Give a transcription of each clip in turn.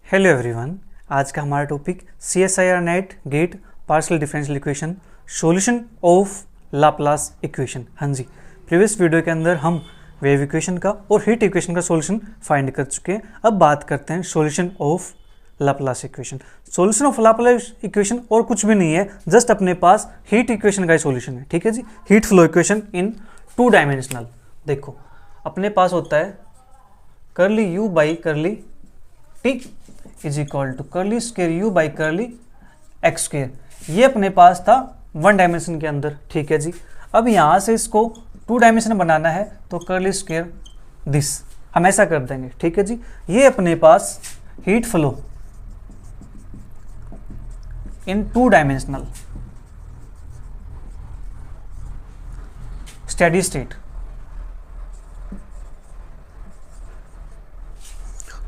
Hello everyone. आज का हमारा topic CSIR NET GATE partial differential equation solution of Laplace equation. हाँ जी, प्रीवियस वीडियो के अंदर हम वेव इक्वेशन का और हीट इक्वेशन का सॉल्यूशन फाइंड कर चुके हैं। अब बात करते हैं solution of Laplace equation. Solution of Laplace equation और कुछ भी नहीं है, जस्ट अपने पास हीट इक्वेशन का ही सॉल्यूशन है। ठीक है जी, heat flow equation in 2 dimensional. देखो अपने पास होता है curly you by curly T is equal to curly square you by curly x square. ये अपने पास था 1 डायमेंशन के अंदर। ठीक है जी, अब यहाँ से इसको 2 डायमेंशन बनाना है तो कर्ली स्क्वायर दिस हम ऐसा कर देंगे। ठीक है जी, ये अपने पास heat flow in 2 dimensional steady state,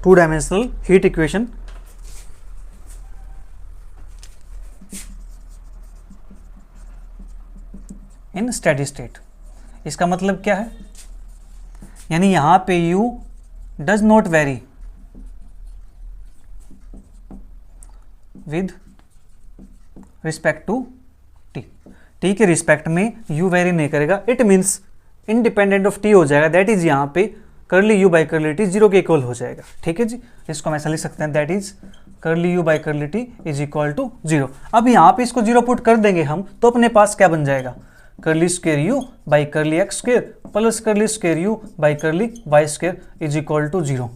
2 dimensional heat equation in steady state. इसका मतलब क्या है, यानी यहां पे u does not vary with respect to t। t के रिस्पेक्ट में u वेरी नहीं करेगा, it means independent of t हो जाएगा। दैट इज यहां पे curly you by curly T 0 के इक्वल हो जाएगा। ठीक है जी, इसको हम ऐसा लिख सकते हैं, that is curly you by curly T is equal to 0। अब यहाँ पे इसको 0 पुट कर देंगे हम तो अपने पास क्या बन जाएगा, curly square you by curly x square plus curly square you by curly Y square is equal to 0।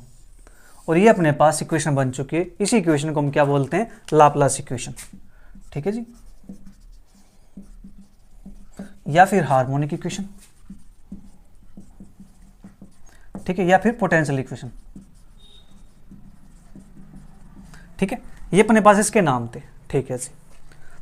और ये अपने पास इक्वेशन बन चुकी है। इसी इक्वेशन को हम क्या बोलते हैं, लाप्लास इक्वेशन। ठीक है जी, या फिर हार्मोनिक इक्वेशन, ठीक है, या फिर पोटेंशियल इक्वेशन। ठीक है, ये अपने पास इसके नाम थे। ठीक है जी,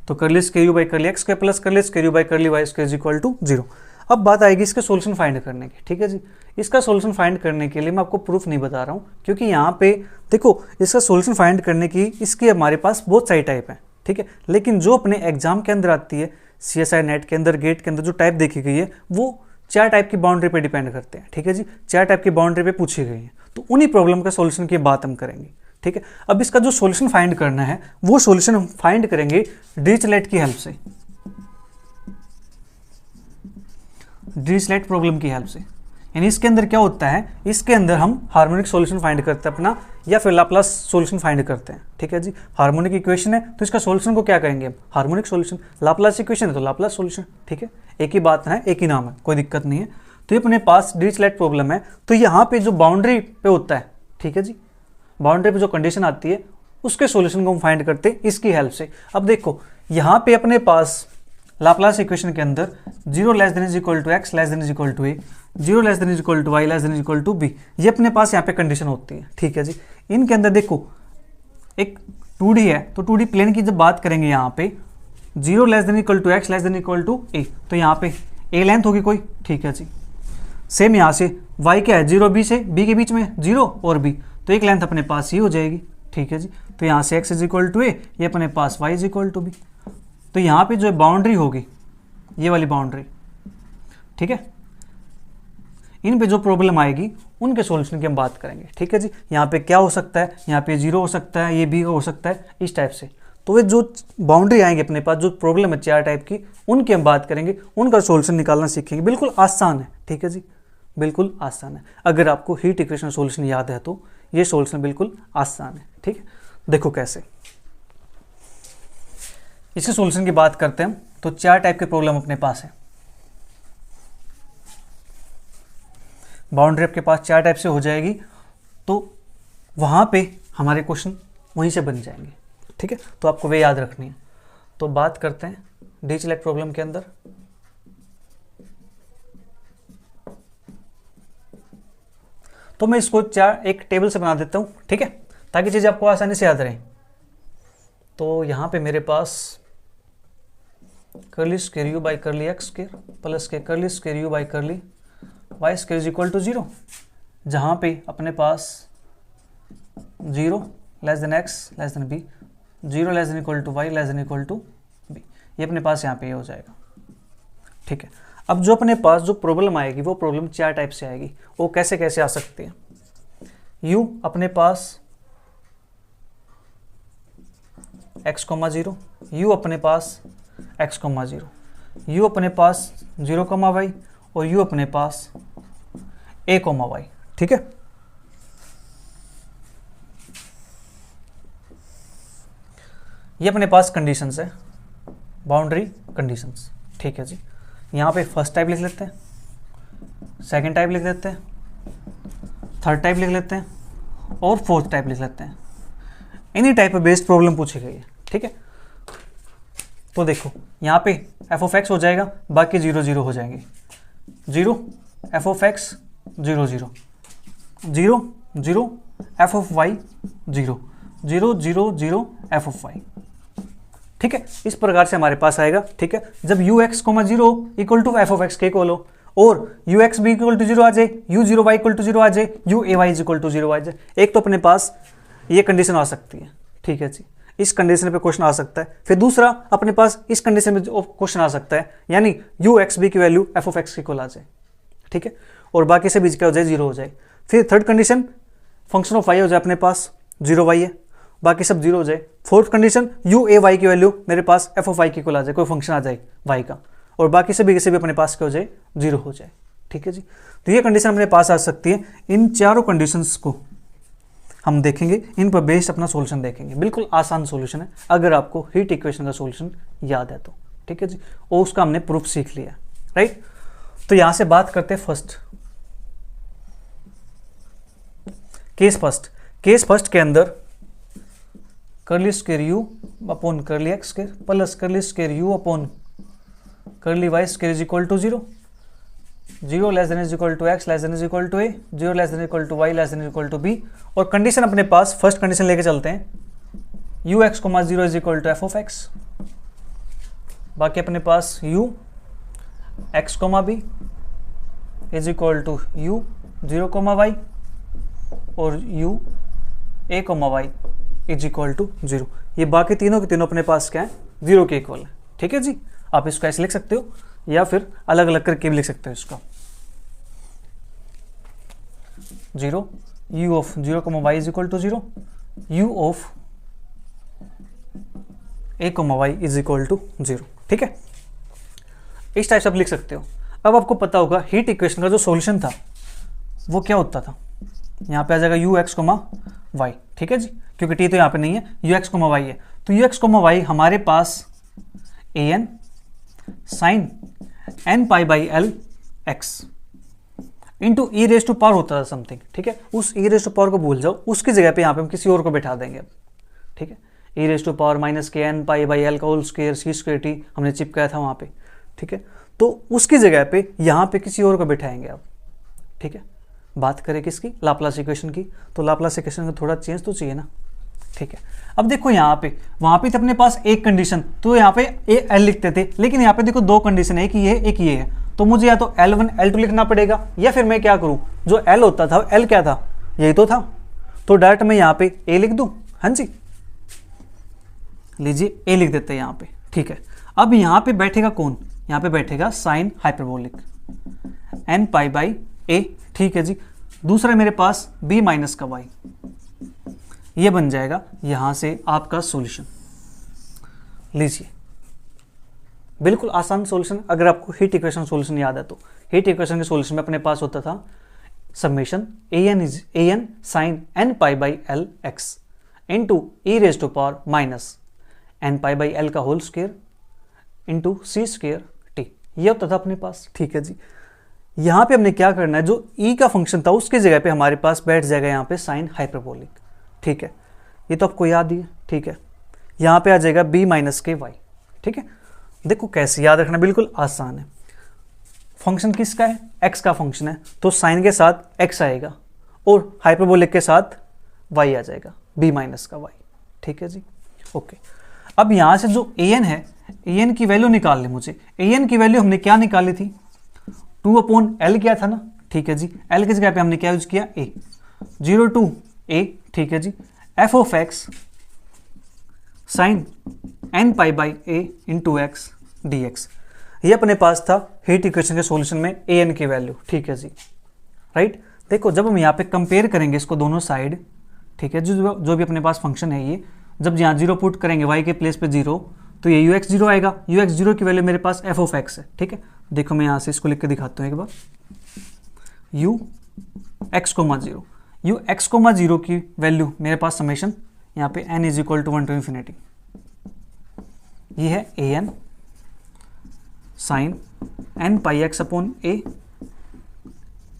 तो curly square you by curly x square plus curly square you by curly Y square is equal to 0। अब बात आएगी इसके सॉल्यूशन फाइंड करने की। ठीक है जी, इसका सॉल्यूशन फाइंड करने के लिए मैं आपको प्रूफ नहीं बता रहा हूँ, क्योंकि यहाँ पे देखो इसका सॉल्यूशन फाइंड करने की इसकी हमारे पास बहुत सारी टाइप है। ठीक है, लेकिन जो अपने एग्जाम के अंदर आती है, CSI नेट के अंदर, गेट के अंदर जो टाइप देखी गई है वो 4 टाइप की बाउंड्री पे डिपेंड करते हैं। ठीक है जी, 4 टाइप की बाउंड्री पे पूछी गई है, तो उन्हीं प्रॉब्लम का सॉल्यूशन की बात हम करेंगे। ठीक है, अब इसका जो सॉल्यूशन फाइंड करना है वो सॉल्यूशन हम फाइंड करेंगे डिरिचलेट की हेल्प से, डिरिचलेट प्रॉब्लम की हेल्प से। यानी इसके अंदर क्या होता है, इसके अंदर हम हार्मोनिक सॉल्यूशन फाइंड करते हैं अपना, या फिर लाप्लास सॉल्यूशन फाइंड करते हैं। ठीक है जी, हार्मोनिक इक्वेशन है तो इसका सॉल्यूशन को क्या करेंगे हम, हार्मोनिक सॉल्यूशन। लाप्लास इक्वेशन है तो लाप्लास सॉल्यूशन। ठीक है, एक ही बात है, एक ही नाम है, कोई दिक्कत नहीं है। तो ये अपने पास डिरिचलेट प्रॉब्लम है, तो यहाँ पे जो बाउंड्री पे होता है, ठीक है जी, बाउंड्री पे जो कंडीशन आती है उसके सॉल्यूशन को हम फाइंड करते हैं इसकी हेल्प से। अब देखो यहाँ पे अपने पास लाप्लास इक्वेशन के अंदर 0 less than is equal to x less than is equal to a, 0 less than is equal to Y less than is equal to B, ये अपने पास यहाँ पे कंडीशन होती है। ठीक है जी, इनके अंदर देखो एक 2D है, तो 2D प्लेन की जब बात करेंगे यहाँ पे 0 less than equal to x less than equal to A, तो यहाँ पे ए लेंथ होगी कोई। ठीक है जी, सेम यहाँ से वाई क्या है, 0 बी से बी के बीच में 0 और बी, तो एक लेंथ अपने पास ही हो जाएगी। ठीक है जी, तो यहाँ से x is equal to a, ये अपने पास y is equal to b. तो यहाँ पे जो बाउंड्री होगी ये वाली बाउंड्री, ठीक है, इन पे जो प्रॉब्लम आएगी उनके सॉल्यूशन की हम बात करेंगे। ठीक है जी, यहाँ पे क्या हो सकता है, यहाँ पे 0 हो सकता है, ये भी हो सकता है, इस टाइप से। तो वे जो बाउंड्री आएंगे अपने पास, जो प्रॉब्लम है 4 टाइप की, उनकी हम बात करेंगे, उनका सॉल्यूशन निकालना सीखेंगे। बिल्कुल आसान है। ठीक है जी, बिल्कुल आसान है। अगर आपको हीट इक्वेशन सॉल्यूशन याद है तो ये सॉल्यूशन बिल्कुल आसान है। ठीक है, देखो कैसे इसके सॉल्यूशन की बात करते हैं। तो 4 टाइप के प्रॉब्लम अपने पास है, बाउंड्री आपके पास 4 टाइप से हो जाएगी, तो वहां पे हमारे क्वेश्चन वहीं से बन जाएंगे। ठीक है, तो आपको वे याद रखनी है। तो बात करते हैं डिरिचलेट प्रॉब्लम के अंदर। तो मैं इसको एक टेबल से बना देता हूं, ठीक है, ताकि चीजें आपको आसानी से याद रहें। तो यहां पे मेरे पास curly square you by curly x square plus के curly square you by curly Y square is equal to 0, जहां पे अपने पास 0 less than X less than B, 0 less than equal to Y less than equal to B, ये अपने पास यहाँ पे ये हो जाएगा। ठीक है, अब जो अपने पास जो प्रॉब्लम आएगी वो प्रॉब्लम 4 टाइप से आएगी। वो कैसे कैसे आ सकती है, यू अपने पास एक्स कॉमा जीरो, यू अपने पास एक्स कॉमा जीरो, यू अपने पास 0 कॉमा वाई और यू अपने पास ए कॉमा वाई। ठीक है, ये अपने पास कंडीशंस है, बाउंड्री कंडीशंस। ठीक है जी, यहाँ पे फर्स्ट टाइप लिख लेते हैं, सेकंड टाइप लिख लेते हैं, थर्ड टाइप लिख लेते हैं और फोर्थ टाइप लिख लेते हैं। एनी टाइप पे बेस्ड प्रॉब्लम पूछी गई है। ठीक है, तो देखो यहाँ पे एफ ऑफ एक्स हो जाएगा, बाकी 0 0 हो जाएंगे, 0 f of x 0 0 0 0 f of y 0 0 0 0 f of y. ठीक है, इस प्रकार से हमारे पास आएगा। ठीक है, जब u x comma 0 equal to f of x के इक्वल हो और u x b equal to 0 आ जाए, यू 0 वाई इक्वल टू 0 आ जाए, u a y equal to 0 आ जाए। एक तो अपने पास ये कंडीशन आ सकती है। ठीक है जी, इस कंडीशन पे क्वेश्चन आ सकता है। फिर दूसरा अपने पास इस कंडीशन में क्वेश्चन आ सकता है, यानी यू एक्स बी की वैल्यू एफ ऑफ एक्स के इक्वल आ जाए। ठीक है, और बाकी से बीच क्या हो जाए, 0 हो जाए। फिर third condition function of y हो जाए अपने पास 0 वाई है, बाकी सब 0 हो जाए। Fourth condition u a y की वैल्यू मेरे पास एफ ऑफ वाई की इक्वल आ जाए, कोई फंक्शन आ जाए वाई का, और बाकी से भी किसी भी अपने पास क्या हो जाए, 0 हो जाए। ठीक है जी, तो ये कंडीशन अपने पास आ सकती है। इन चारों कंडीशंस को हम देखेंगे, इन पर बेस्ड अपना सॉल्यूशन देखेंगे। बिल्कुल आसान सॉल्यूशन है अगर आपको हीट इक्वेशन का सॉल्यूशन याद है तो। ठीक है जी, और उसका हमने प्रूफ सीख लिया। राइट, तो यहां से बात करते हैं फर्स्ट केस फर्स्ट के अंदर curly square u upon curly x square plus curly square u upon curly Y square is equal to 0, 0 less than is equal to x less than is equal to a, 0 less than equal to Y less than equal to b. और condition अपने पास first condition लेके चलते हैं, u x comma 0 is equal to f of x, बाकी अपने पास you x comma b is equal to u 0 comma y और u a comma y is equal to 0। ये बाकी तीनों के तीनों अपने पास क्या है, 0 के इक्वल है। ठीक है जी, आप इसको ऐसे लिख सकते हो या फिर अलग अलग करके भी लिख सकते हो इसको। 0 u of 0 comma y is equal to 0, u of a comma y is equal to 0। ठीक है, इस टाइप से आप लिख सकते हो। अब आपको पता होगा हीट इक्वेशन का जो सॉल्यूशन था वो क्या होता था, यहाँ पे आ जाएगा यू एक्स कोमा वाई। ठीक है जी, क्योंकि टी तो यहाँ पे नहीं है, यू एक्स कोमा वाई है, तो यू एक्स कोमा वाई हमारे पास a n sine n pi by l x into e raise to power होता था समथिंग। ठीक है, उस ई रेज टू पावर को भूल जाओ, उसकी जगह पे यहाँ पे हम किसी और को बैठा देंगे अब। ठीक है, ई रेज टू पावर माइनस के एन पाई बाई एल का होल स्क्वायर सी स्क्वायर टी हमने चिपकाया था वहाँ पे। ठीक है, तो उसकी जगह पे यहाँ पे किसी और को बैठाएंगे अब। ठीक है, बात करें किसकी, लाप्लास इक्वेशन की, तो लाप्लास इक्वेशन का थोड़ा चेंज तो चाहिए ना। ठीक है, अब देखो यहाँ पे वहाँ पे तो अपने पास एक कंडीशन, तो यहाँ पे ए एल लिखते थे, लेकिन यहाँ पे देखो दो कंडीशन है, एक ये एक ये है, तो मुझे या तो L1 L2 लिखना पड़ेगा या फिर मैं क्या करूँ, जो L होता था L क्या था, यही तो था, तो डायरेक्ट मैं यहाँ पे A लिख दूँ। हाँ जी, लीजिए A लिख देते हैं यहाँ पे। ठीक है, अब यहाँ पे बैठेगा कौन, यहाँ पे बैठेगा sign hyperbolic n pi by a। ठीक है जी, दूसरा मेरे पास b माइनस का y, ये बन जाएगा यहां से आपका सॉल्यूशन। लीजिए, बिल्कुल आसान सॉल्यूशन। अगर आपको हीट इक्वेशन सॉल्यूशन याद है तो हीट इक्वेशन के सॉल्यूशन में अपने पास होता था summation a n sine n pi by l x into e raise to power minus n pi by l का whole square into c square t, ये होता था अपने पास। ठीक है जी, यहाँ पे हमने क्या करना है, जो ई का फंक्शन था उसकी जगह पे हमारे पास बैठ जाएगा यहाँ पे साइन हाइपरबोलिक। ठीक है, ये तो आपको याद ही है। ठीक है, यहाँ पे आ जाएगा b माइनस के वाई। ठीक है, देखो कैसे याद रखना, बिल्कुल आसान है। फंक्शन किसका है, x का फंक्शन है, तो साइन के साथ x आएगा और हाइपरबोलिक के साथ y आ जाएगा, b माइनस का y। ठीक है जी, ओके। अब यहाँ से जो an है, an की वैल्यू निकाल ली मुझे। an की वैल्यू हमने क्या निकाली थी, 2/L क्या था ना। ठीक है जी, L की जगह पे हमने क्या यूज किया, a, 0 to a। ठीक है जी, f of x sine n pi by a into x d x, ये अपने पास था हीट इक्वेशन के सॉल्यूशन में a n की वैल्यू। ठीक है जी, राइट। देखो जब हम यहाँ पे कंपेयर करेंगे इसको दोनों साइड, ठीक है, जो भी अपने पास फंक्शन है ये, जब यहाँ 0 पुट करेंगे y के प्लेस पे 0, तो ये ux 0 आएगा। ux 0 की वैल्यू मेरे पास f ऑफ x है, ठीक है। देखो मैं यहाँ से इसको लिख के दिखाता हूँ एक बार, u x, 0, u x, 0 की वैल्यू मेरे पास समेशन यहाँ पे n is equal to 1 to infinity, ये है an sine n pi x upon a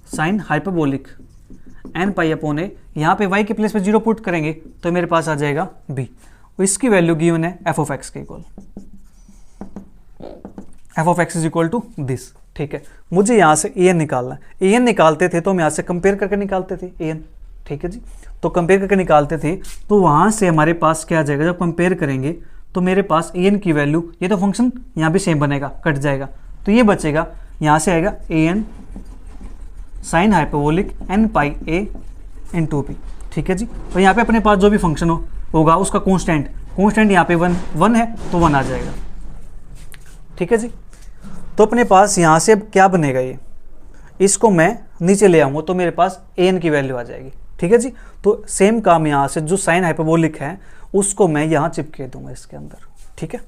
sine hyperbolic n pi upon a, यहाँ पे y के प्लेस पे 0 पुट करेंगे तो मेरे पास आ जाएगा b, इसकी वैल्यू गिवन है f ऑफ x के equal, f of x is equal to this, ठीक है। मुझे यहाँ से an निकालना है, an निकालते थे तो हम यहाँ से कंपेयर करके निकालते थे an, ठीक है जी। तो कंपेयर करके निकालते थे तो वहाँ से हमारे पास क्या आ जाएगा, जब कंपेयर करेंगे तो मेरे पास an की वैल्यू, ये तो फंक्शन यहाँ भी सेम बनेगा, कट जाएगा, तो ये बचेगा, यहाँ से आएगा an sign hyperbolic n pi a into P, ठीक है जी। और यहाँ पे अपने पास जो भी फंक्शन होगा उसका कांस्टेंट यहाँ पे 1 है तो 1 आ जाएगा, ठीक है जी। तो अपने पास यहाँ से अब क्या बनेगा, ये इसको मैं नीचे ले आऊँगा तो मेरे पास an की वैल्यू आ जाएगी, ठीक है जी। तो सेम काम यहाँ से जो साइन हाइपरबोलिक है उसको मैं यहाँ चिपके दूंगा इसके अंदर, ठीक है,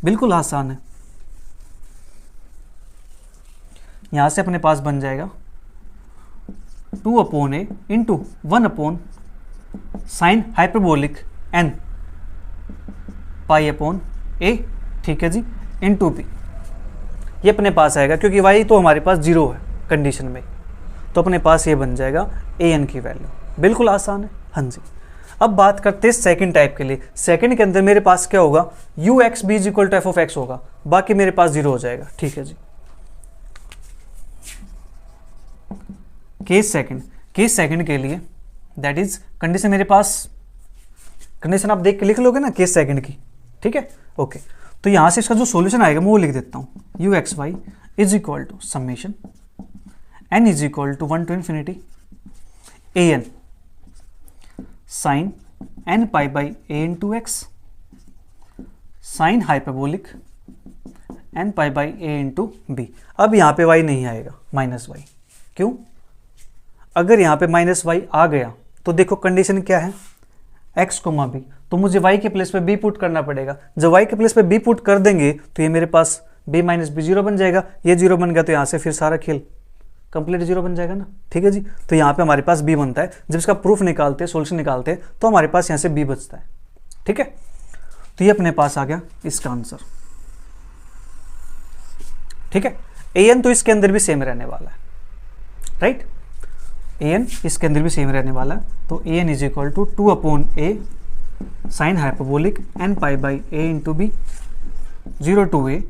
बिल्कुल आसान है। यहाँ से अपने पास बन जाएगा 2 upon a into 1 upon sine hyperbolic n pi upon a, ठीक है जी, इंटू पी, ये अपने पास आएगा क्योंकि y तो हमारे पास 0 है कंडीशन में, तो अपने पास ये बन जाएगा an की वैल्यू, बिल्कुल आसान है। हाँ जी, अब बात करते हैं सेकंड टाइप के लिए। सेकंड के अंदर मेरे पास क्या होगा, u x b is equal to f of x होगा, बाकी मेरे पास 0 हो जाएगा, ठीक है जी। केस सेकंड के लिए दैट इज कंडीशन मेरे पास, कंडीशन आप देख के लिख लोगे ना केस सेकंड की, ठीक है, ओके। तो यहां से इसका जो सॉल्यूशन आएगा मैं वो लिख देता हूं, u x y is equal to summation n is equal to 1 to infinity an sine n pi by a into x sine hyperbolic n pi by a into b. अब यहाँ पे y नहीं आएगा, माइनस वाई, क्यों? अगर यहाँ पे minus Y आ गया तो देखो कंडीशन क्या है, x, b, तो मुझे y के प्लेस पे b पुट करना पड़ेगा। जब y के प्लेस पे b पुट कर देंगे तो ये मेरे पास b माइनस बी 0 बन जाएगा, ये 0 बन गया तो यहाँ से फिर सारा खेल कंप्लीट 0 बन जाएगा ना, ठीक है जी। तो यहाँ पे हमारे पास b बनता है, जब इसका प्रूफ निकालते हैं, सोल्यूशन निकालते हैं, तो हमारे पास यहाँ से b बचता है, ठीक है। तो ये अपने पास आ गया इसका आंसर, ठीक है। an तो इसके अंदर भी सेम रहने वाला है, राइट, an इसके अंदर भी सेम रहने वाला है, तो an is equal to 2 upon a sine hyperbolic n pi by a into b 0 to a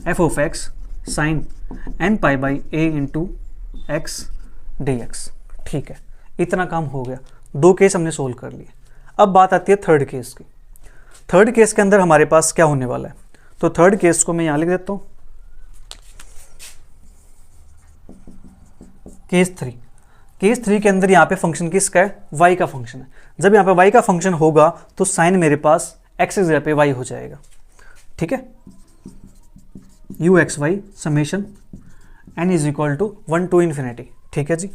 f of x sine n pi by a into x d x, ठीक है। इतना काम हो गया, 2 केस हमने सोल्व कर लिए। अब बात आती है थर्ड केस की। थर्ड केस के अंदर हमारे पास क्या होने वाला है, तो थर्ड केस को मैं यहाँ लिख देता हूँ, केस 3। केस 3 के अंदर यहाँ पे फंक्शन किसका है, y का फंक्शन है। जब यहाँ पे y का फंक्शन होगा तो साइन मेरे पास x की जगह पे y हो जाएगा, ठीक है। u x y summation n is equal to 1 to infinity, ठीक है जी,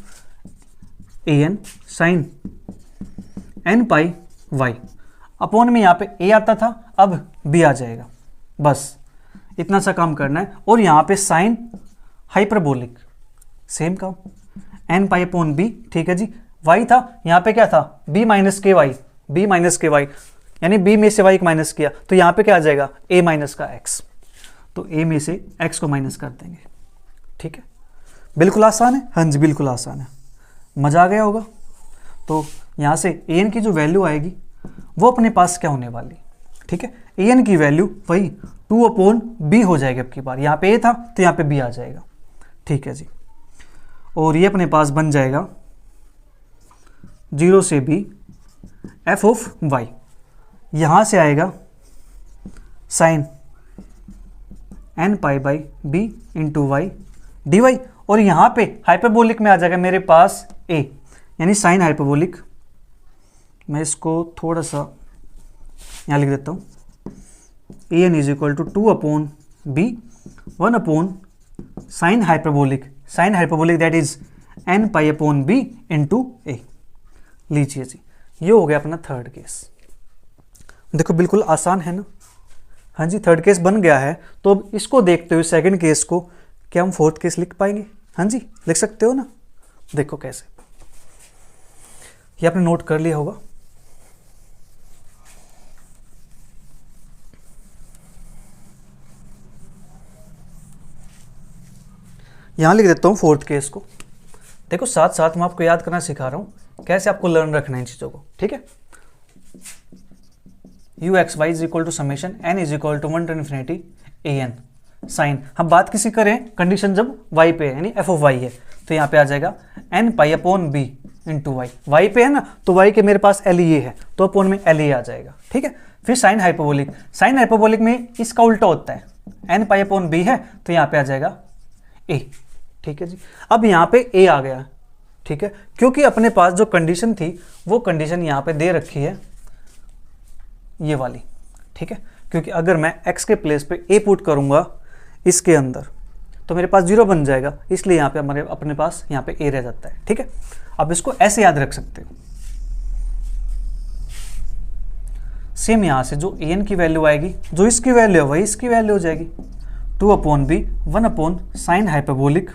an sine n pi y upon में यहाँ पे a आता था, अब b आ जाएगा, बस इतना सा काम करना है। और यहाँ पे साइन हाइपरबोलिक सेम काम n पाई अपॉन b, ठीक है जी। y था, यहाँ पे क्या था, b माइनस के वाई, यानी b में से y को माइनस किया तो यहाँ पे क्या आ जाएगा, a माइनस का x, तो a में से x को माइनस कर देंगे, ठीक है। बिल्कुल आसान है, हाँ जी बिल्कुल आसान है, मजा आ गया होगा। तो यहाँ से an की जो वैल्यू आएगी वो अपने पास क्या होने वाली, ठीक है, an की वैल्यू वही 2 अपॉन b हो जाएगी। अब की बार यहाँ पे a था तो यहाँ पे b आ जाएगा, ठीक है जी। और ये अपने पास बन जाएगा 0 से b एफ ऑफ y, यहाँ से आएगा sine n pi by b into y d y, और यहाँ पे हाइपरबोलिक में आ जाएगा मेरे पास a, यानी साइन हाइपरबोलिक, मैं इसको थोड़ा सा यहाँ लिख देता हूँ, an is equal to 2 upon b 1 upon sine hyperbolic that is n pi upon b into a. लीजिए जी, ये हो गया अपना थर्ड केस, देखो बिल्कुल आसान है ना। हाँ जी, थर्ड केस बन गया है, तो अब इसको देखते हुए सेकंड केस को क्या हम फोर्थ केस लिख पाएंगे? हाँ जी, लिख सकते हो ना। देखो कैसे, ये आपने नोट कर लिया होगा। यहां लिख देता हूं फोर्थ केस को। देखो साथ साथ मैं आपको याद करना सिखा रहा हूं कैसे आपको लर्न रखना है इन चीजों को, ठीक है। U x y is equal to summation n is equal to 1 to infinity a n sine, हम बात किसी करें कंडीशन जब y पे यानी एफ ऑफ वाई है, तो यहाँ पे आ जाएगा n pi upon b into y. Y पे है ना, तो y के मेरे पास एल ए है, तो अपॉन में एल ए आ जाएगा, ठीक है। फिर साइन हाइपरबोलिक, साइन हाइपरबोलिक में इसका उल्टा होता है, एन पाई अपॉन बी है तो यहाँ पे आ जाएगा ए, ठीक है जी। अब यहाँ पे ए आ गया, ठीक है, क्योंकि अपने पास जो कंडीशन थी वो कंडीशन यहाँ पे दे रखी है ये वाली, ठीक है। क्योंकि अगर मैं x के प्लेस पे a पुट करूंगा इसके अंदर तो मेरे पास 0 बन जाएगा, इसलिए यहाँ पे हमारे अपने पास यहाँ पे a रह जाता है, ठीक है। अब इसको ऐसे याद रख सकते हो। सेम यहाँ से जो a n की वैल्यू आएगी, जो इसकी वैल्यू है वही इसकी वैल्यू हो जाएगी, 2 upon b 1 upon sine hyperbolic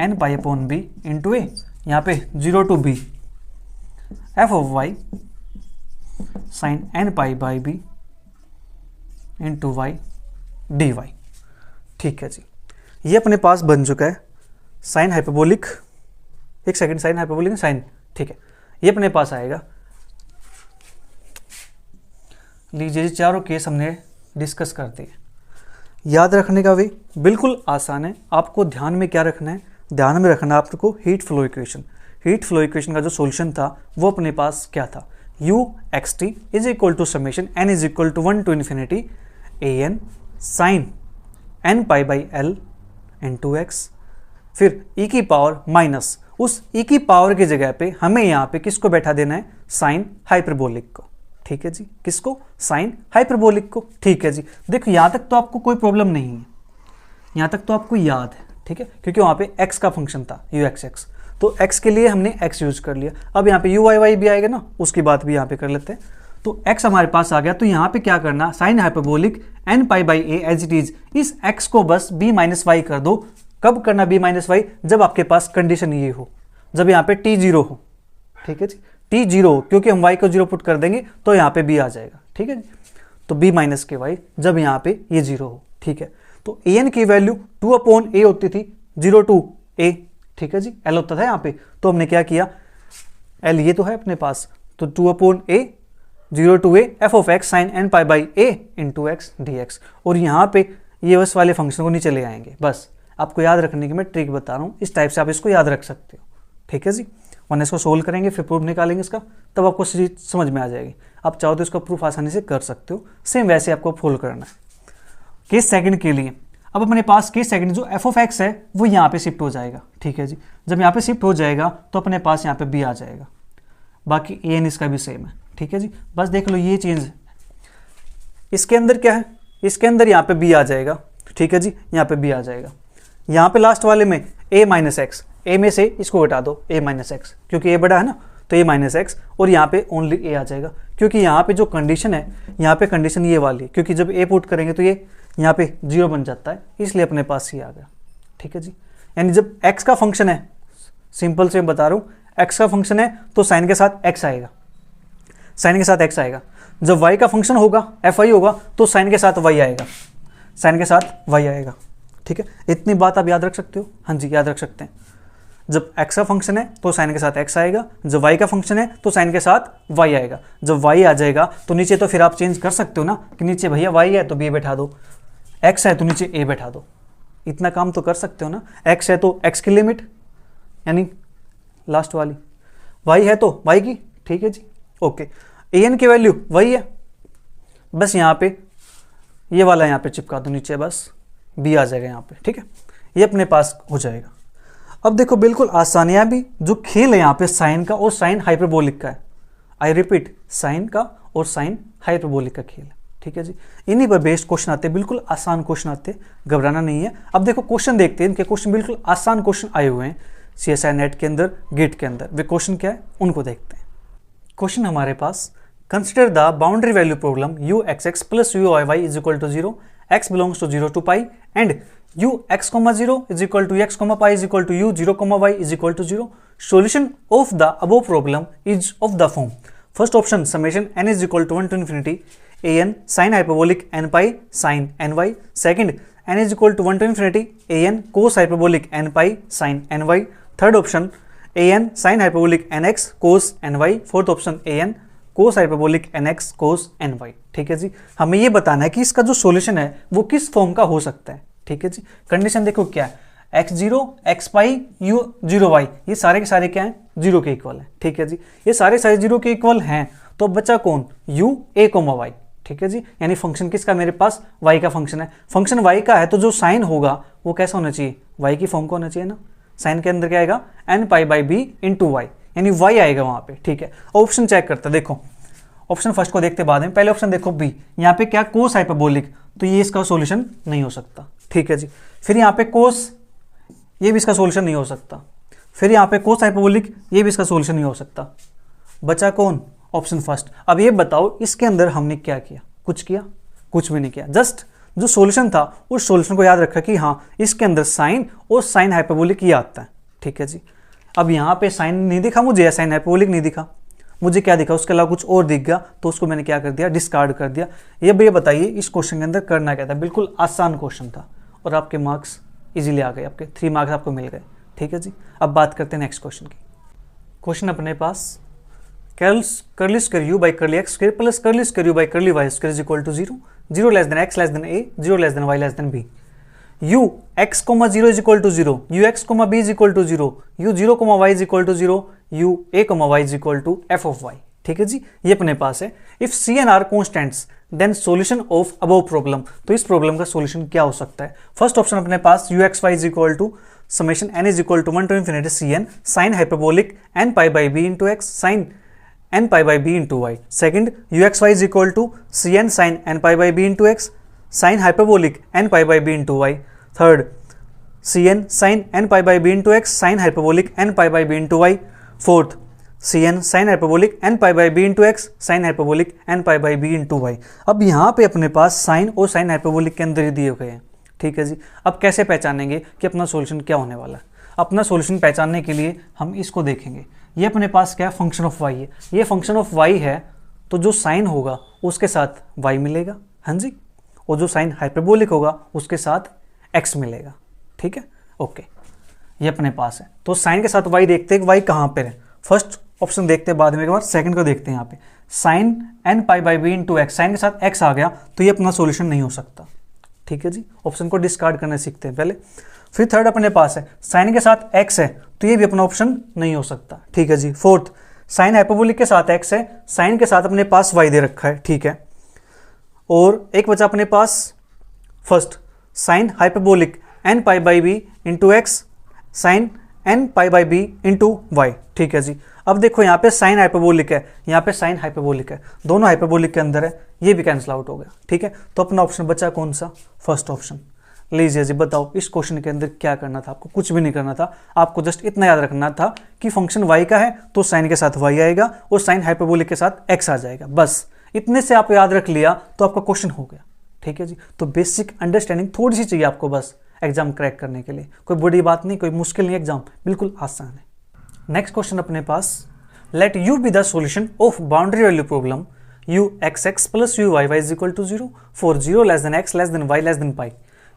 n pi upon b into a, यहाँ पे 0 to b f of y sine n pi by b into y d y, ठीक है जी। ये अपने पास बन चुका है साइन हाइपरबोलिक, एक सेकंड, साइन हाइपरबोलिक साइन, ठीक है, ये अपने पास आएगा। लीजिए चारों केस हमने डिस्कस कर दिए। याद रखने का भी बिल्कुल आसान है, आपको ध्यान में क्या रखना है, ध्यान में रखना आपको heat flow equation. Heat flow equation का जो सॉल्यूशन था वो अपने पास क्या था, u x t is equal to summation n is equal to 1 to infinity a n sine n pi by l into x, फिर e की पावर माइनस उस e की पावर की जगह पे हमें यहाँ पे किसको बैठा देना है, साइन हाइपरबोलिक को, ठीक है जी। किसको, साइन हाइपरबोलिक को, ठीक है जी। देखो यहाँ तक तो आपको कोई प्रॉब्लम नहीं है, यहाँ तक तो आपको याद है, ठीक है, क्योंकि वहाँ पे x का फंक्शन था u एक्स एक्स, तो x के लिए हमने x यूज कर लिया। अब यहाँ पे u वाई वाई भी आएगा ना, उसकी बात भी यहाँ पे कर लेते हैं। तो x हमारे पास आ गया, तो यहाँ पे क्या करना, sine hyperbolic n pi by a as it is, इस x को बस b माइनस वाई कर दो। कब करना b माइनस वाई, जब आपके पास कंडीशन ये हो, जब यहाँ पे t 0 हो, ठीक है जी, t 0 हो, क्योंकि हम y को 0 पुट कर देंगे तो यहाँ पे b आ जाएगा, ठीक है जी। तो b माइनस के वाई जब यहाँ पे ये 0 हो, ठीक है। तो ए एन की वैल्यू 2 अपॉन ए होती थी, 0 टू a, ठीक है जी, एल होता था यहाँ पे, तो हमने क्या किया, एल ये तो है अपने पास, तो 2 upon a 0 to a f of x sine n pi by a into x d x, और यहाँ पे ये बस वाले फंक्शन को नीचे ले आएंगे। बस आपको याद रखने की मैं ट्रिक बता रहा हूँ, इस टाइप से आप इसको याद रख सकते हो, ठीक है जी। वरना इसको सोल्व करेंगे फिर प्रूफ निकालेंगे इसका, तब आपको चीज समझ में आ जाएगी। आप चाहो तो इसका प्रूफ आसानी से कर सकते हो, सेम वैसे आपको फॉलो करना है। केस सेकंड के लिए अब अपने पास केस सेकंड जो एफ ऑफ एक्स है वो यहाँ पे शिफ्ट हो जाएगा, ठीक है जी। जब यहाँ पे शिफ्ट हो जाएगा तो अपने पास यहाँ पे बी आ जाएगा, बाकी ए एन इसका भी सेम है, ठीक है जी। बस देख लो ये चेंज है, इसके अंदर क्या है, इसके अंदर यहाँ पे बी आ जाएगा, ठीक है जी, यहाँ पे बी आ जाएगा। यहाँ पे लास्ट वाले में ए माइनस एक्स, ए में से इसको घटा दो ए माइनस एक्स, क्योंकि ए बड़ा है ना, तो ए माइनस एक्स, और यहाँ पे ओनली ए आ जाएगा, क्योंकि यहाँ पे जो कंडीशन है, यहाँ पे कंडीशन ये वाली है, क्योंकि जब ए पुट करेंगे तो ये यहाँ पे 0 बन जाता है, इसलिए अपने पास ये आ गया, ठीक है जी। यानी जब x का फंक्शन है, सिंपल से बता रहा हूँ, x का फंक्शन है तो साइन के साथ x आएगा, साइन के साथ x आएगा। जब y का फंक्शन होगा, एफ आई होगा, तो साइन के साथ y आएगा, साइन के साथ y आएगा, ठीक है। इतनी बात आप याद रख सकते हो, हाँ जी याद रख सकते हैं। जब x का फंक्शन है तो साइन के साथ x आएगा, जब y का फंक्शन है तो साइन के साथ y आएगा। जब y आ जाएगा तो नीचे तो फिर आप चेंज कर सकते हो ना, कि नीचे भैया y है तो b बैठा दो, x है तो नीचे a बैठा दो, इतना काम तो कर सकते हो ना। x है तो x की लिमिट यानी लास्ट वाली, y है तो y की, ठीक है जी, ओके। ए एन की वैल्यू वही है, बस यहाँ पे ये वाला यहाँ पे चिपका दो नीचे, बस b आ जाएगा यहाँ पे, ठीक है, ये अपने पास हो जाएगा। अब देखो बिल्कुल आसान है, भी जो खेल है यहाँ पे साइन का और साइन हाइपरबोलिक का है, आई रिपीट, साइन का और साइन हाइपरबोलिक का खेल है, ठीक है जी। इन्हीं पर बेस्ड क्वेश्चन आते हैं, बिल्कुल आसान क्वेश्चन आते हैं, घबराना नहीं है। अब देखो क्वेश्चन देखते हैं, इनके क्वेश्चन बिल्कुल आसान क्वेश्चन आए हुए हैं CSI नेट के अंदर, गेट के अंदर। वे क्वेश्चन क्या है उनको देखते हैं। क्वेश्चन हमारे पास consider the boundary value problem u x x plus u y y is equal to 0, x belongs to 0 to pi and u x comma 0 is equal to x comma pi is equal to u 0 comma y is equal to 0. Solution of the above problem is of the form. First option, summation n is equal to 1 to infinity a n sin hyperbolic n pi sin n y. Second, n is equal to 1 to infinity a n cos hyperbolic n pi sin n y. Third option, a n sin hyperbolic n x cos n y. Fourth option, a n cos hyperbolic nx cos ny. ठीक है जी, हमें ये बताना है कि इसका जो solution है वो किस फॉर्म का हो सकता है। ठीक है जी, कंडीशन देखो क्या है, x0 x पाई u 0 y, ये सारे के सारे क्या हैं, जीरो के इक्वल है। ठीक है जी, ये सारे सारे जीरो के इक्वल हैं, तो बचा कौन, u a y। ठीक है जी, यानी फंक्शन किसका मेरे पास y का फंक्शन है। फंक्शन y का है तो जो साइन होगा वो कैसा होना चाहिए, y की फॉर्म का होना चाहिए ना। साइन के अंदर क्या आएगा, n pi by b into y, यानी y आएगा वहां पे। ठीक है, ऑप्शन चेक करते देखो, ऑप्शन फर्स्ट को देखते बाद में, पहले ऑप्शन देखो बी, यहाँ पे क्या कोस हाइपरबोलिक, तो ये इसका सॉल्यूशन नहीं हो सकता। ठीक है जी, फिर यहाँ पे कोस, ये भी इसका सॉल्यूशन नहीं हो सकता। फिर यहाँ पे कोस हाइपरबोलिक, ये भी इसका सॉल्यूशन नहीं हो सकता। बचा कौन, ऑप्शन फर्स्ट। अब ये बताओ इसके अंदर हमने क्या किया, कुछ किया, कुछ भी नहीं किया। जस्ट जो सॉल्यूशन था उस सॉल्यूशन को याद रखा कि हाँ इसके अंदर साइन और साइन हाइपरबोलिक ये आता है। ठीक है जी, अब यहाँ पे साइन नहीं दिखा मुझे, साइन हाइपरबोलिक नहीं दिखा मुझे, क्या दिखा उसके अलावा कुछ और दिख गया, तो उसको मैंने क्या कर दिया, डिस्कार्ड कर दिया। ये बताइए इस क्वेश्चन के अंदर करना क्या था, बिल्कुल आसान क्वेश्चन था और आपके मार्क्स इजीली आ गए, आपके 3 मार्क्स आपको मिल गए। ठीक है जी, अब बात करते हैं नेक्स्ट क्वेश्चन की। क्वेश्चन अपने पास, curly square u by curly x square plus curly square u by curly y square is equal to 0, 0 less than x less than a, 0 less than y less than b. u x comma 0 is equal to 0, u x comma b is equal to 0, u 0 comma y is equal to 0, u a comma y is equal to f of y. ठीक है जी, ये अपने पास है। If c and r constants then solution of above problem, तो इस problem का सॉल्यूशन क्या हो सकता है। फर्स्ट ऑप्शन अपने पास u x y is equal to summation n is equal to 1 to infinity cn sin hyperbolic n pi by b into x sin n pi by b into y. Second, uxy is equal to cn sin n pi by b into x sin hyperbolic n pi by b into y. Third, cn sin n pi by b into x sin hyperbolic n pi by b into y. Fourth, cn sin hyperbolic n pi by b into x sin hyperbolic n pi by b into y. अब यहाँ पे अपने पास sign और sine hyperbolic के अंदर ही दिए गए हैं। ठीक है जी, अब कैसे पहचानेंगे कि अपना सॉल्यूशन क्या होने वाला है। अपना सॉल्यूशन पहचानने के लिए हम इसको देखेंगे। ये अपने पास क्या है, फंक्शन ऑफ y है। ये फंक्शन ऑफ y है तो जो साइन होगा उसके साथ y मिलेगा, हाँ जी, और जो साइन हाइपरबोलिक होगा उसके साथ x मिलेगा। ठीक है, ओके, ये अपने पास है। तो साइन के साथ y देखते हैं, y कहाँ पर है। फर्स्ट ऑप्शन देखते हैं, बाद में एक बार सेकंड को देखते हैं। यहाँ पे sine n pi by b into x, sine के साथ x आ गया तो ये अपना सॉल्यूशन नहीं हो सकता। ठीक है जी, ऑप्शन को डिस्कार्ड करना सीखते हैं पहले। फिर थर्ड अपने पास है साइन के साथ x है तो ये भी अपना ऑप्शन नहीं हो सकता। ठीक है जी, फोर्थ साइन हाइपरबोलिक के साथ x है, साइन के साथ अपने पास y दे रखा है। ठीक है, और एक बचा अपने पास first sine hyperbolic n pi by b into x sine n pi by b into y. ठीक है जी, अब देखो यहाँ पे साइन हाइपरबोलिक है, यहाँ पे साइन हाइपरबोलिक है, दोनों हाइपरबोलिक के अंदर है, ये भी कैंसिल आउट हो गया। ठीक है, तो अपना ऑप्शन बचा कौन सा, फर्स्ट ऑप्शन। लीजिए जी, बताओ इस क्वेश्चन के अंदर क्या करना था आपको, कुछ भी नहीं करना था। आपको जस्ट इतना याद रखना था कि फंक्शन y का है तो साइन के साथ y आएगा और साइन हाइपरबोलिक के साथ x आ जाएगा। बस इतने से आप याद रख लिया तो आपका क्वेश्चन हो गया। ठीक है जी, तो बेसिक अंडरस्टैंडिंग थोड़ी सी चाहिए आपको बस एग्जाम क्रैक करने के लिए। कोई बड़ी बात नहीं, कोई मुश्किल नहीं, एग्जाम बिल्कुल आसान है। नेक्स्ट क्वेश्चन अपने पास, let u be the solution of boundary value problem u x x plus u y y is equal to 0 for 0 less than x less than y less than pi.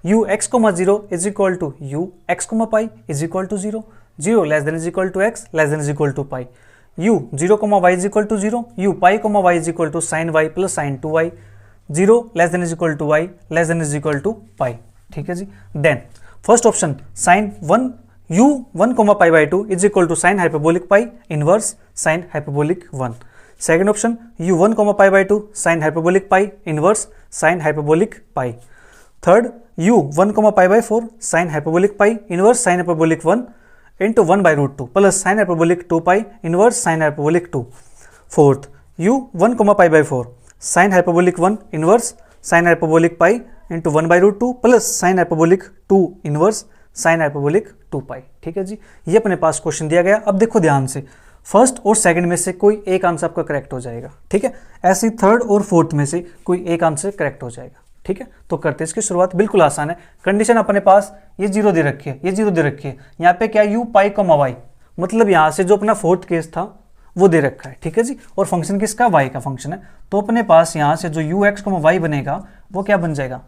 u x comma 0 is equal to u x comma pi is equal to 0, 0 less than is equal to x less than is equal to pi. u 0 comma y is equal to 0, u pi comma y is equal to sin y plus sin 2y, 0 less than is equal to y less than is equal to pi. ठीक है जी, then first option sin 1 u 1 comma pi by 2 is equal to sin hyperbolic pi inverse sin hyperbolic 1. Second option u 1 comma pi by 2 sin hyperbolic pi inverse sin hyperbolic pi. Third u 1 comma pi by 4 sin hyperbolic pi inverse sin hyperbolic 1 into 1 by root 2 plus sin hyperbolic 2 pi inverse sin hyperbolic 2. Fourth u 1 comma pi by 4 sin hyperbolic 1 inverse sin hyperbolic pi into 1 by root 2 plus sin hyperbolic 2 inverse sin hyperbolic 2 pi. ठीक है जी, ये अपने पास question दिया गया। अब देखो ध्यान से, फर्स्ट और सेकंड में से कोई एक आंसर आपका करेक्ट हो जाएगा, ठीक है। ऐसे थर्ड और फोर्थ में से कोई एक आंसर करेक्ट हो जाएगा, ठीक है। तो करते हैं इसकी शुरुआत, बिल्कुल आसान है। कंडीशन अपने पास ये 0 दे रखी है, ये 0 दे रखी है, यहाँ पे क्या u पाई कॉमा वाई, मतलब यहाँ से जो अपना फोर्थ केस था वो दे रखा है, ठीक है जी। और फंक्शन किसका, y का फंक्शन है। तो अपने पास यहाँ से जो u x कॉमा वाई बनेगा वो क्या बन जाएगा,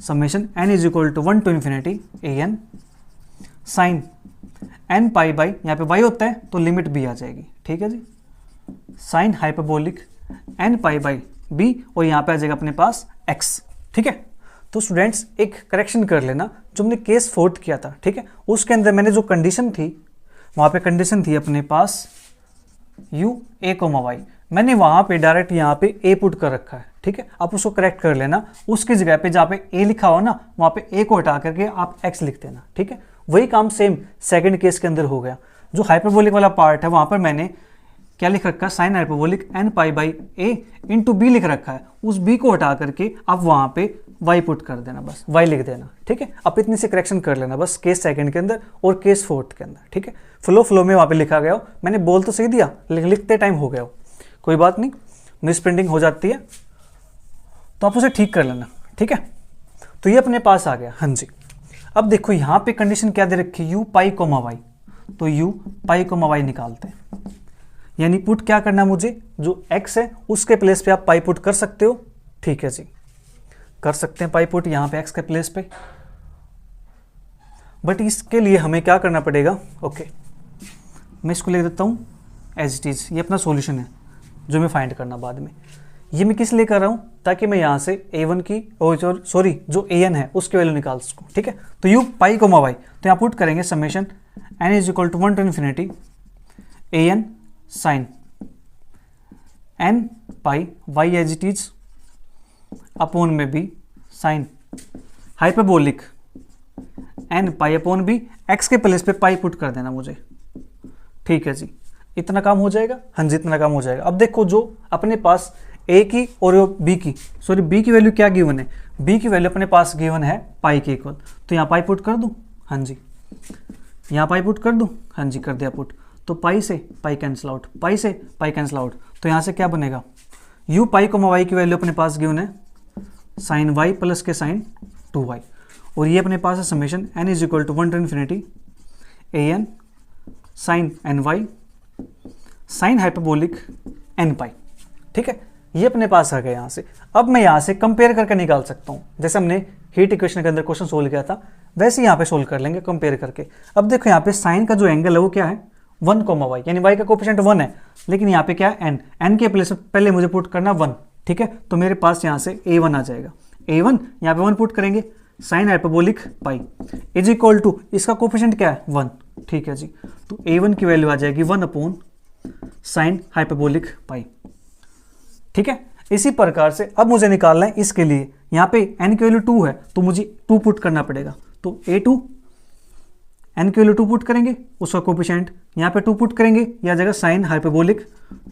summation n is equal to 1 to infinity a n sine n pi by, यहाँ पे y होता है तो लिमिट b आ जाएगी, ठीक है जी, sine hyperbolic n pi by b, और यहाँ पे आ जाएगा अपने पास x, ठीक है। तो स्टूडेंट्स एक करेक्शन कर लेना, जो हमने केस फोर्थ किया था, ठीक है, उसके अंदर मैंने जो कंडीशन थी वहाँ पे कंडीशन थी अपने पास u a कोमा y, मैंने वहाँ पे डायरेक्ट यहाँ पे a पुट कर रखा है, ठीक है। आप उसको करेक्ट कर लेना, उसकी जगह पे जहाँ पे a लिखा हो ना वहाँ पे a को हटा करके आप x लिख देना, ठीक है। वही काम सेम सेकंड केस के अंदर हो गया। जो हाइपरबोलिक वाला पार्ट है वहाँ पर मैंने क्या लिख रखा है, sine hyperbolic n pi by a into b लिख रखा है, उस b को हटा करके आप वहाँ पे y पुट कर देना, बस y लिख देना, ठीक है। आप इतनी से करेक्शन कर लेना बस केस सेकंड के अंदर और केस फोर्थ के अंदर, ठीक है। फ्लो में वहाँ पे लिखा गया हो, मैंने बोल तो सही दिया लेकिन लिखते टाइम हो गया हो, कोई बात नहीं, मिस प्रिंटिंग हो जाती है तो आप उसे ठीक कर लेना, ठीक है। तो ये अपने पास आ गया, हाँ जी। अब देखो यहाँ पे कंडीशन क्या दे रखी है, u पाई कोमा वाई, तो u पाई कोमा वाई निकालते हैं, यानी पुट क्या करना है मुझे, जो x है उसके प्लेस पे आप पाई पुट कर सकते हो, ठीक है जी, कर सकते हैं पाई पुट यहाँ पे x के प्लेस पे। बट इसके लिए हमें क्या करना पड़ेगा, ओके मैं इसको लिख देता हूँ एज इट इज, ये अपना सॉल्यूशन है जो मैं फाइंड करना बाद में। ये मैं किस लिए कर रहा हूँ, ताकि मैं यहाँ से a1 की और सॉरी जो an है उसकी वैल्यू निकाल सकूँ, ठीक है। तो u पाई कोमा वाई, तो यहाँ पुट करेंगे summation n is equal to 1 to infinity an sine n pi y as it is upon में b sine hyperbolic n pi upon b, x के प्लेस पे पाई पुट कर देना मुझे, ठीक है जी। इतना काम हो जाएगा, हाँ जी इतना काम हो जाएगा। अब देखो जो अपने पास a की और b की वैल्यू क्या गिवन है, b की वैल्यू अपने पास गिवन है पाई के इक्वल, तो यहाँ पाई पुट कर दूँ, हाँ जी, यहाँ पाई पुट कर दूँ, हाँ जी कर दिया पुट। तो पाई से पाई कैंसिल आउट, पाई से पाई कैंसिल आउट, तो यहाँ से क्या बनेगा, u पाई कोमा वाई की वैल्यू अपने पास गिवन है साइन y प्लस के साइन 2y, और ये अपने पास है summation n is equal to 1 to infinity an sine ny sine hyperbolic n pi, ठीक है। ये अपने पास आ गया यहाँ से। अब मैं यहाँ से कंपेयर करके निकाल सकता हूँ, जैसे हमने हीट इक्वेशन के अंदर क्वेश्चन सोल्व किया था वैसे यहाँ पे सोल्व कर लेंगे कंपेयर करके। अब देखो यहाँ पे साइन का जो एंगल है वो क्या है 1 कोमा वाई, यानी y का कोफिशिएंट 1 है, लेकिन यहाँ पे क्या है n के प्लेस पहले मुझे पुट करना 1, ठीक है। तो मेरे पास यहाँ से a1 आ जाएगा, a1 यहाँ पे 1 पुट करेंगे, sine hyperbolic pi is equal to इसका कोफिशिएंट क्या है 1, ठीक है जी। तो a1 की वैल्यू आ जाएगी 1 अपॉन साइन हाइपरबोलिक पाई, ठीक है। इसी प्रकार से अब मुझे निकालना है इसके लिए, यहाँ पे n की वैल्यू 2 है तो मुझे 2 पुट करना पड़ेगा, तो a2 n की वैल्यू 2 पुट करेंगे, उसका कोफिशिएंट यहाँ पे 2 पुट करेंगे, यह आ जाएगा साइन हाइपरबोलिक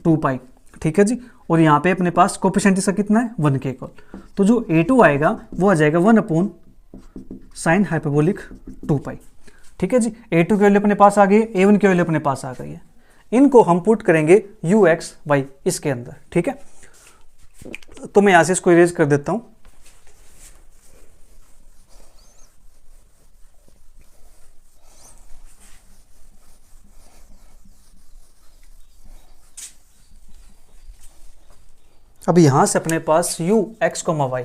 2 पाई, ठीक है जी। और यहाँ पे अपने पास कोफिशिएंट इसका कितना है 1 के इक्वल, तो जो a2 आएगा वो आ जाएगा 1 अपॉन साइन हाइपरबोलिक 2 पाई, ठीक है जी। a2 की वैल्यू अपने पास आ गई है, a1 की वैल्यू अपने पास आ गई है, इनको हम पुट करेंगे ux y इसके अंदर, ठीक है। तो मैं यहाँ से इसको इरेज कर देता हूँ, अब यहां से अपने पास u x कोमा y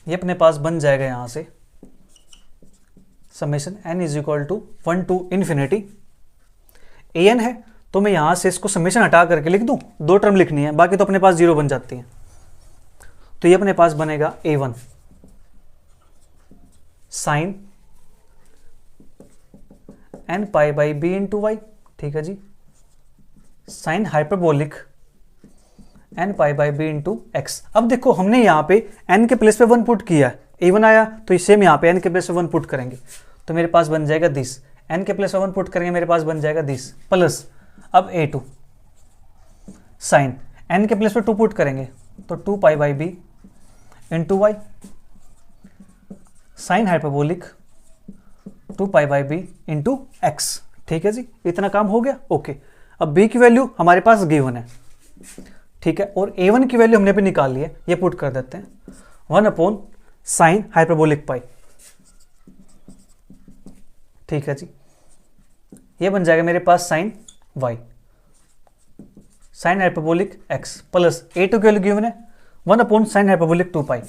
ये अपने पास बन जाएगा यहां से summation n is equal to 1 to infinity an है, तो मैं यहां से इसको समेशन हटा करके लिख दूं, 2 टर्म लिखनी है, बाकी तो अपने पास 0 बन जाती हैं। तो ये अपने पास बनेगा a1 sine n pi by b into y, ठीक है जी, sine hyperbolic n pi by b into x. अब देखो हमने यहाँ पे n के प्लेस पे 1 पुट किया है, a1 आया तो सेम यहाँ पे n के प्लेस पे 1 पुट करेंगे, तो मेरे पास बन जाएगा 10, n के प्लेस पे 1 पुट करेंगे मेरे पास बन जाएगा 10 प्लस अब a2 साइन n के प्लेस पे 2 पुट करेंगे तो 2 pi by b into y sine hyperbolic 2 pi by b into x, ठीक है जी। इतना काम हो गया, ओके। अब b की वैल्यू हमारे पास गिवन है, ठीक है, और a1 की वैल्यू हमने भी निकाल ली है, ये पुट कर देते हैं 1/sin हाइपरबोलिक पाई, ठीक है जी, ये बन जाएगा मेरे पास sin y, sin hyperbolic x plus a2 की वैल्यू गिवन है 1/sin हाइपरबोलिक 2 पाई,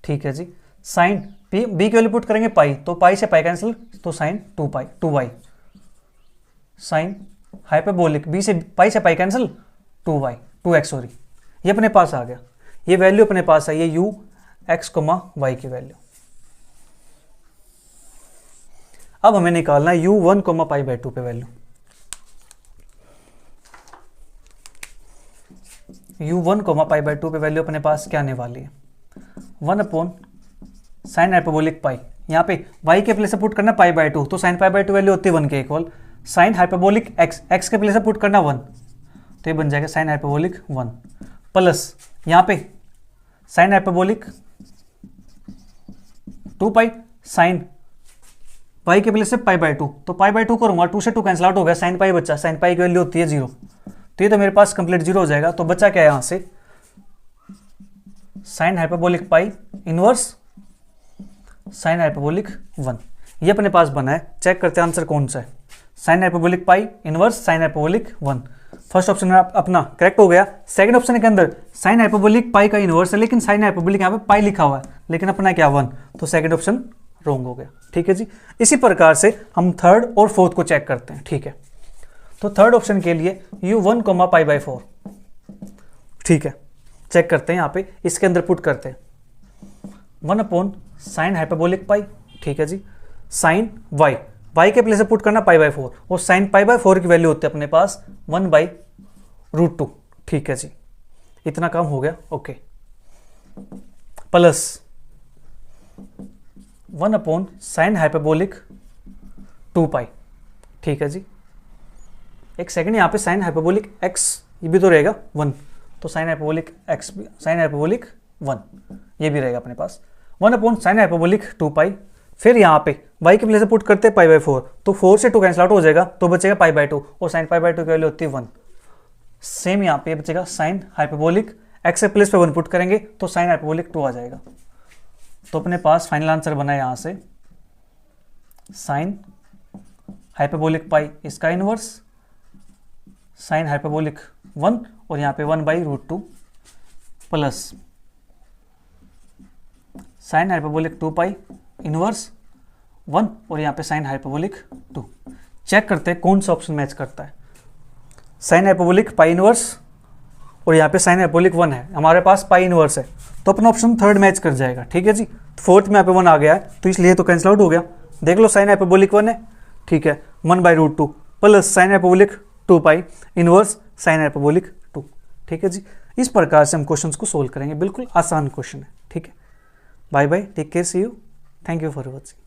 ठीक है जी, साइन b की वैल्यू पुट करेंगे पाई, तो पाई से पाई कैंसिल, तो sine 2y, sine hyperbolic b से पाई कैंसिल 2x सॉरी, ये अपने पास आ गया, ये वैल्यू अपने पास है, ये u x, y की वैल्यू। अब हमें निकालना है u1, π/2 पे वैल्यू, u1, π/2 पे वैल्यू अपने पास क्या आने वाली है 1/sin हाइपरबोलिक पाई, यहाँ पे y के प्लेस से पुट करना π/2, तो sin π/2 वैल्यू होती है 1 के इक्वल, साइन हाइपरबोलिक x के प्लेस से पुट करना 1, तो ये बन जाएगा साइन हाइपरबोलिक 1 प्लस यहाँ पे साइन हाइपरबोलिक 2 पाई, साइन पाई के प्लेस से π/2, तो π/2 करूंगा, 2 से 2 कैंसिल आउट हो गया, साइन पाई बचा, साइन पाई की वैल्यू होती है 0, तो ये तो मेरे पास कंप्लीट 0 हो जाएगा, तो बचा क्या है यहाँ से sign hyperbolic pi inverse sine hyperbolic 1, ये अपने पास बना है। चेक करते हैं आंसर कौन सा है, sine hyperbolic pi inverse sine hyperbolic 1, first option में अपना करेक्ट हो गया। सेकंड ऑप्शन के अंदर साइन हाइपरबोलिक पाई का इनवर्स है, लेकिन साइन हाइपरबोलिक यहाँ पे पाई लिखा हुआ है, लेकिन अपना क्या 1, तो सेकंड ऑप्शन रॉन्ग हो गया, ठीक है जी। इसी प्रकार से हम थर्ड और फोर्थ को चेक करते हैं, ठीक है। तो थर्ड ऑप्शन के लिए u1, π/4, ठीक है, चेक करते हैं यहाँ पे, इसके अंदर पुट करते हैं 1/sin हाइपरबोलिक पाई, ठीक है जी, साइन y के प्लेस से पुट करना π/4, और साइन π/4 की वैल्यू होती है अपने पास 1/√2, ठीक है जी, इतना काम हो गया, okay, plus 1/sin hyperbolic 2 pi, ठीक है जी। एक सेकंड, यहाँ पे साइन हाइपरबोलिक x ये भी तो रहेगा 1, तो साइन हाइपरबोलिक x भी, साइन हाइपरबोलिक 1 ये भी रहेगा अपने पास 1/sin हाइपरबोलिक 2 पाई, फिर यहाँ पे y के प्लेस से पुट करते हैं π/4, तो 4 से 2 कैंसिल आउट हो जाएगा, तो बचेगा π/2, और साइन π/2 की वैल्यू होती है 1, सेम यहाँ पे बचेगा साइन हाइपरबोलिक x के प्लेस पे 1 पुट करेंगे, तो साइन हाइपरबोलिक 2 आ जाएगा, तो अपने पास फाइनल आंसर बना यहाँ से साइन हाइपरबोलिक पाई इसका इनवर्स साइन हाइपरबोलिक 1, और यहाँ पे 1/√2 प्लस साइन हाइपरबोलिक 2 पाई इनवर्स 1, और यहाँ पे साइन हाइपरबोलिक 2। चेक करते हैं कौन सा ऑप्शन मैच करता है, साइन हाइपरबोलिक पाई इनवर्स और यहाँ पे साइन हाइपरबोलिक 1 है, हमारे पास पाई इनवर्स है, तो अपना ऑप्शन थर्ड मैच कर जाएगा, ठीक है जी। फोर्थ में यहाँ पे 1 आ गया है, तो इसलिए तो कैंसिल आउट हो गया, देख लो साइन हाइपरबोलिक 1 है, ठीक है, 1/√2 प्लस साइन हाइपरबोलिक 2 पाई इनवर्स साइन हाइपरबोलिक 2, ठीक है जी। इस प्रकार से हम क्वेश्चंस को सोल्व करेंगे, बिल्कुल आसान क्वेश्चन है, ठीक है। Bye bye, take care, see you, thank you for watching.